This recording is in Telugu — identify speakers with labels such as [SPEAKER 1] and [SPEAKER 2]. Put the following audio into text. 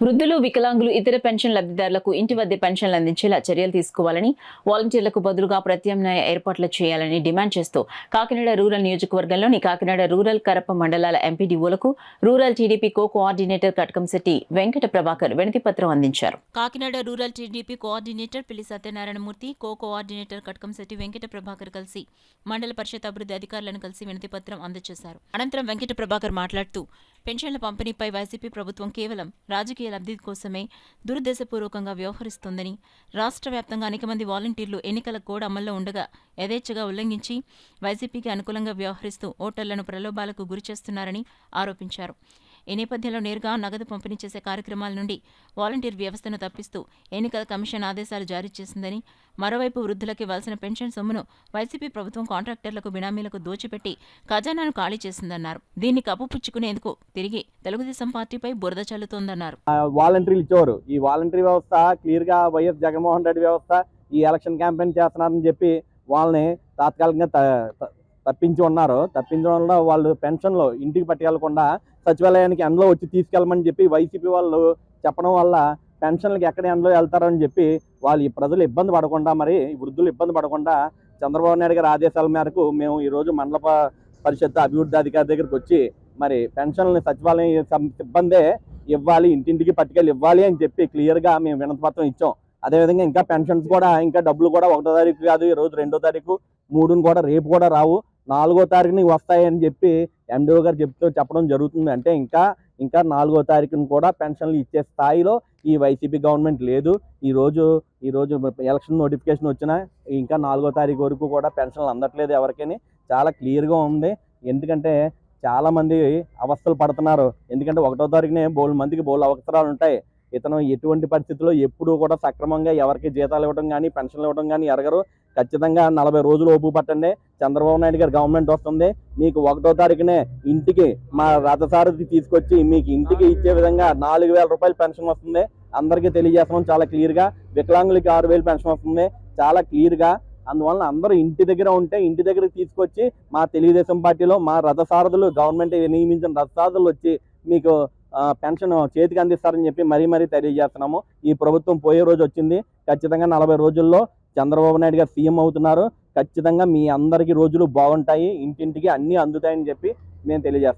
[SPEAKER 1] వృద్ధులు, వికలాంగులు, ఇతర పెన్షన్ లబ్ధిదారులకు ఇంటి వద్దే పెన్షన్లు అందించేలా చర్యలు తీసుకోవాలని, వాలంటీర్లకు బదులుగా ప్రత్యామ్నాయ ఏర్పాట్లు చేయాలని డిమాండ్ చేస్తూ కాకినాడ రూరల్ నియోజకవర్గంలోని కాకినాడ రూరల్, కరప మండలాల ఎంపీడీఓలకు రూరల్ టీడీపీ కోఆర్డినేటర్ కటకంశెట్టి వెంకట ప్రభాకర్ వినతిపత్రం అందించారు. Kakinada rural TDP coordinator Pilli Satyanarayanamurthy, coordinator Katakamsetti Venkata Prabhakar కలిసి మండల పరిషత్ అభివృద్ధి అధికారులను కలిసి వినతిపత్రం అందజేశారు. అనంతరం వెంకట ప్రభాకర్ మాట్లాడుతూ పెన్షన్ల పంపిణీపై వైసీపీ ప్రభుత్వం కేవలం రాజకీయ లబ్ధి కోసమే దురుద్దేశపూర్వకంగా వ్యవహరిస్తోందని, రాష్ట్ర వ్యాప్తంగా అనేక మంది వాలంటీర్లు ఎన్నికల కోడ్ అమల్లో ఉండగా యథేచ్ఛగా ఉల్లంఘించి వైసీపీకి అనుకూలంగా వ్యవహరిస్తూ ఓటర్లను ప్రలోభాలకు గురిచేస్తున్నారని ఆరోపించారు. ఈ నేపథ్యంలో నేరుగా నగదు పంపిణీ చేసే కార్యక్రమాల నుండి వాలంటీర్ వ్యవస్థను తప్పిస్తూ ఎన్నికల కమిషన్ ఆదేశాలు జారీ చేసిందని, మరోవైపు వృద్ధులకు ఇవ్వాల్సిన పెన్షన్ సొమ్మును వైసీపీ ప్రభుత్వం కాంట్రాక్టర్లకు, బినామీలకు దోచిపెట్టి ఖజానాను ఖాళీ చేసిందన్నారు. దీన్ని కప్పుపుచ్చుకునేందుకు తిరిగి తెలుగుదేశం పార్టీపై బురద చల్లుతోందన్నారు.
[SPEAKER 2] వాలంటీర్లు ఇచ్చేవారు. ఈ వాలంటీర్ వ్యవస్థ క్లియర్ గా వైఎస్ జగన్మోహన్ రెడ్డి వ్యవస్థ ఈ ఎలక్షన్ క్యాంపెయిన్ చేస్తున్నారని చెప్పి వాళ్ళని తాత్కాలికంగా తప్పించి ఉన్నారు. తప్పించడం వల్ల వాళ్ళు పెన్షన్లు ఇంటికి పట్టుకెళ్లకుండా సచివాలయానికి ఎండలో వచ్చి తీసుకెళ్ళమని చెప్పి వైసీపీ వాళ్ళు చెప్పడం వల్ల పెన్షన్లకి ఎక్కడ ఎండలో వెళ్తారని చెప్పి వాళ్ళు ఈ ప్రజలు ఇబ్బంది పడకుండా, మరి వృద్ధులు ఇబ్బంది పడకుండా చంద్రబాబు నాయుడు గారి ఆదేశాల మేరకు మేము ఈరోజు మండల పరిషత్ అభివృద్ధి అధికారి దగ్గరికి వచ్చి మరి పెన్షన్లని సచివాలయం సిబ్బందే ఇవ్వాలి, ఇంటింటికి పట్టుకెళ్ళి ఇవ్వాలి అని చెప్పి క్లియర్గా మేము వినతిపత్రం ఇచ్చాం. అదేవిధంగా ఇంకా పెన్షన్స్ కూడా, ఇంకా డబ్బులు కూడా 1వ తారీఖు కాదు, ఈ రోజు 2వ తారీఖు, 3ని కూడా రేపు కూడా రావు, 4వ తారీఖుని వస్తాయని చెప్పి ఎండిఓ గారు చెప్పడం జరుగుతుంది. అంటే ఇంకా 4వ తారీఖుని కూడా పెన్షన్లు ఇచ్చే స్థాయిలో ఈ వైసీపీ గవర్నమెంట్ లేదు. ఈరోజు ఎలక్షన్ నోటిఫికేషన్ వచ్చినా ఇంకా 4వ తారీఖు వరకు కూడా పెన్షన్లు అందట్లేదు ఎవరికైనా. చాలా క్లియర్గా ఉంది. ఎందుకంటే చాలా మంది అవస్థలు పడుతున్నారు. ఎందుకంటే 1వ తారీఖునే మందికి అవసరాలు ఉంటాయి. ఇతను ఎటువంటి పరిస్థితుల్లో ఎప్పుడూ కూడా సక్రమంగా ఎవరికి జీతాలు ఇవ్వడం కానీ, పెన్షన్లు ఇవ్వడం కానీ ఎరగరు. ఖచ్చితంగా 40 రోజులు ఓపు పట్టండి. చంద్రబాబు నాయుడు గారి గవర్నమెంట్ వస్తుంది. మీకు 1వ తారీఖునే ఇంటికి మా రథసారథి తీసుకొచ్చి మీకు ఇంటికి ఇచ్చే విధంగా 4,000 రూపాయలు పెన్షన్ వస్తుంది. అందరికీ తెలియజేస్తున్నాం చాలా క్లియర్గా. వికలాంగులకి 6,000 పెన్షన్ వస్తుంది చాలా క్లియర్గా. అందువలన అందరూ ఇంటి దగ్గర ఉంటే ఇంటి దగ్గరికి తీసుకొచ్చి మా తెలుగుదేశం పార్టీలో మా రథసారథులు, గవర్నమెంట్ నియమించిన రథసారథులు వచ్చి మీకు పెన్షన్ చేతికి అందిస్తారని చెప్పి మరీ తెలియజేస్తున్నాము. ఈ ప్రభుత్వం పోయే రోజు వచ్చింది. ఖచ్చితంగా 40 రోజుల్లో చంద్రబాబు నాయుడు గారు సీఎం అవుతున్నారు. ఖచ్చితంగా మీ అందరికీ రోజులు బాగుంటాయి, ఇంటింటికి అన్నీ అందుతాయని చెప్పి మేము తెలియజేస్తాం.